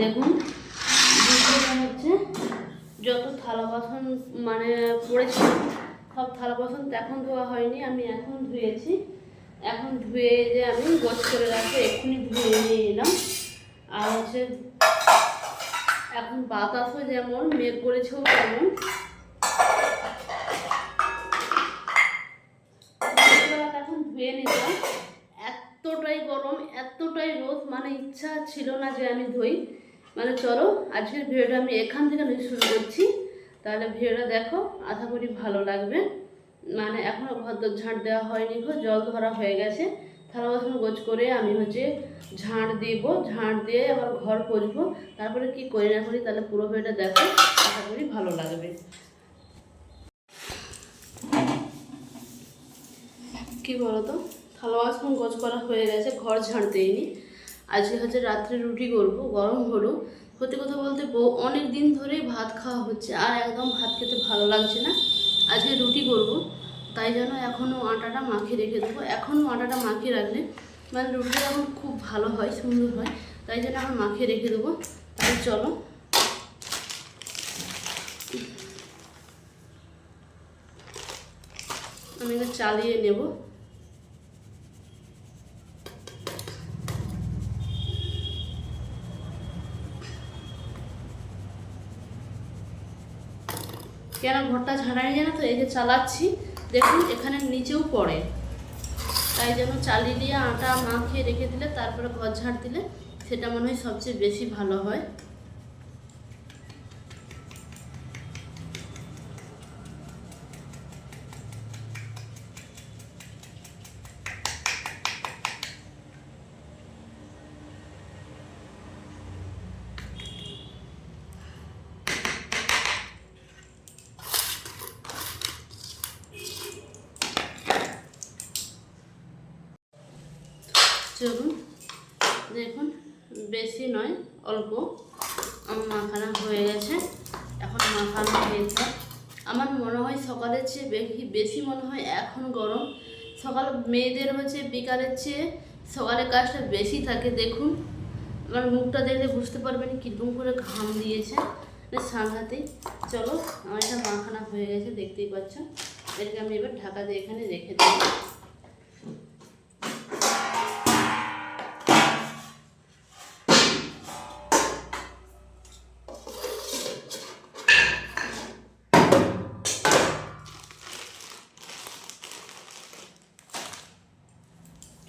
দেখুন হচ্ছে যত থালা বাসন মানে পড়েছিল সব থালা বাসন এখন ধোয়া হয়নি, আমি এখন ধুয়েছি। এখন ধুয়ে যে আমি গোছ করে রাখবো, এক্ষুনি ধুয়ে নিয়ে এলাম। আর হচ্ছে এখন বাতাসও যেমন মেঘ করেছেও তেমন, এখন ধুয়ে নিলাম। এতটাই গরম, এতটাই রোদ, মানে ইচ্ছা ছিল না যে আমি ধুই। মানে চলো আজকের ভিডিওটা আমি এখান থেকে শুরু করছি, তাহলে ভিডিওটা দেখো, আশা করি ভালো লাগবে। মানে এখনও ঘর ঝাঁট দেওয়া হয়নি, জল ধরা হয়ে গেছে। থালা বাসন গোছ করে আমি হচ্ছে ঝাঁট দিব, ঝাঁট দিয়ে আবার ঘর পচবো, তারপরে কি করি না করি তাহলে পুরো ভিডিওটা দেখো, আশা করি ভালো লাগবে। কি বলতো, থালা বাসন গোছ করা হয়ে গেছে, ঘর ঝাঁট দিইনি। আজকে হচ্ছে রাত্রে রুটি করব, গরম হলো। সত্যি কথা বলতে অনেক দিন ধরেই ভাত খাওয়া হচ্ছে, আর একদম ভাত খেতে ভালো লাগছে না। আজকে রুটি করব, তাই জন্য এখনও আটাটা মাখিয়ে রেখে দেবো। এখনও আটাটা মাখিয়ে রাখলে মানে রুটিটা এখন খুব ভালো হয়, সুন্দর হয়, তাই জন্য এখন মাখিয়ে রেখে দেবো। তাই চলো আমি এটা চালিয়ে নেব। কেন ঘরটা ঝাড়াই যায় না, তো এই যে চালাচ্ছি দেখুন এখানে নিচেও পড়ে, তাই জন্য চালিয়ে দিয়ে আটা মাখিয়ে রেখে দিলে তারপরে ঘর ঝাড় দিলে সেটা মনে হয় সবচেয়ে বেশি ভালো হয়। চলুন দেখুন, বেশি নয় অল্প আমার মাখানা হয়ে গেছে। এখন মাখানো হয়েছে, আমার মনে হয় সকালের চেয়ে বেশি মনে হয় এখন গরম। সকাল মেয়েদের হচ্ছে বিকালের চেয়ে সকালের কাজটা বেশি থাকে। দেখুন আমার মুখটা দেখলে বুঝতে পারবেন কীরকম করে ঘাম দিয়েছে, সাংঘাতেই। চলো আমার এটা মাখানা হয়ে গেছে, দেখতেই পাচ্ছ। এটাকে আমি এবার ঢাকা দিয়ে এখানে রেখে দেবো।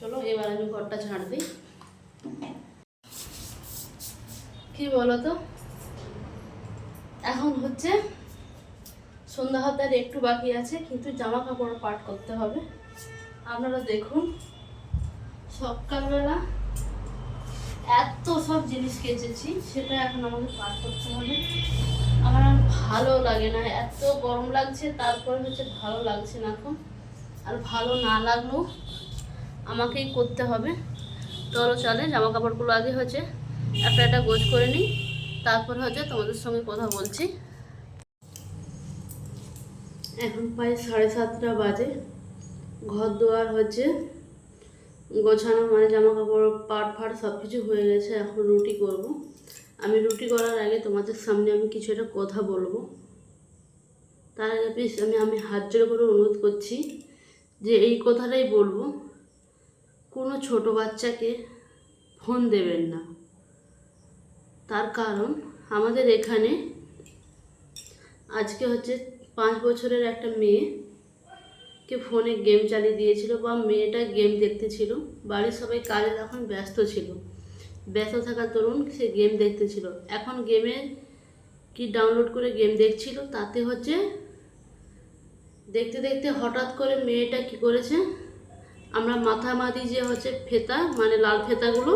চলো এবার আমি ঘরটা ঝাড় দিই। কি বলো তো, এখন হচ্ছে সন্ধ্যা হতে একটু বাকি আছে, কিন্তু জামা কাপড় পাট করতে হবে। আপনারা দেখুন সকালবেলা এত সব জিনিস কেচেছি, সেটা এখন আমাকে পাট করতে হবে। আমার আর ভালো লাগে না, এত গরম লাগছে, তারপরে হচ্ছে ভালো লাগছে না এখন। আর ভালো না লাগলেও আমাকেই করতে হবে। চলো চলে জামা কাপড়গুলো আগে হচ্ছে একটা একটা গোছ করে নিই, তারপর হচ্ছে তোমাদের সঙ্গে কথা বলছি। এখন প্রায় 7:30 বাজে, ঘর দুয়ার হচ্ছে গোছানো, মানে জামা কাপড় পাট ফাট সব কিছু হয়ে গেছে। এখন রুটি করব। আমি রুটি করার আগে তোমাদের সামনে আমি কিছু একটা কথা বলবো। তার আগে প্লিজ আমি হাত জোড় করে অনুরোধ করছি যে এই কথাটাই বলবো, কোনো ছোট বাচ্চাকে ফোন দেবেন না। তার কারণ আমাদের এখানে আজকে হচ্ছে 5 বছরের একটা মেয়েকে ফোনে গেম চালিয়ে দিয়েছিল, বা মেয়েটা গেম দেখতেছিল। বাড়ির সবাই কাজে তখন ব্যস্ত ছিল, ব্যস্ত থাকার দরুন সে গেম দেখতেছিল। এখন গেমে কি ডাউনলোড করে গেম দেখছিল, তাতে হচ্ছে দেখতে দেখতে হঠাৎ করে মেয়েটা কি করেছে, আমরা মাথামাতি যে হচ্ছে ফেতা, মানে লাল ফেতাগুলো,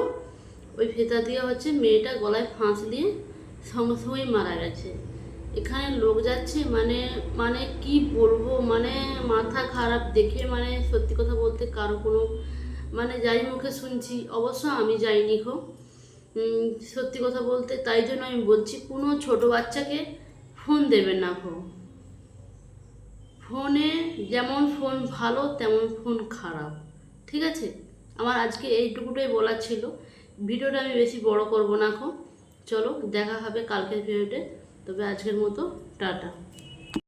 ওই ফেতা দিয়ে হচ্ছে মেয়েটা গলায় ফাঁস দিয়ে সঙ্গে সঙ্গেই মারা গেছে। এখানে লোক যাচ্ছে, মানে মানে কি বলবো, মানে মাথা খারাপ দেখে, মানে সত্যি কথা বলতে কারো কোনো মানে যাই মুখে শুনছি, অবশ্য আমি যাইনি খো, সত্যি কথা বলতে। তাই জন্য আমি বলছি কোনো ছোট বাচ্চাকে ফোন দেবেন না খো। ফোনে যেমন ফোন ভালো তেমন ফোন খারাপ, ঠিক আছে। আমার আজকে এইটুকুটাই বলার ছিল। ভিডিওটা আমি বেশি বড় করব না খো। চলো দেখা হবে কালকের ভিডিওতে, তবে আজকের মতো টাটা।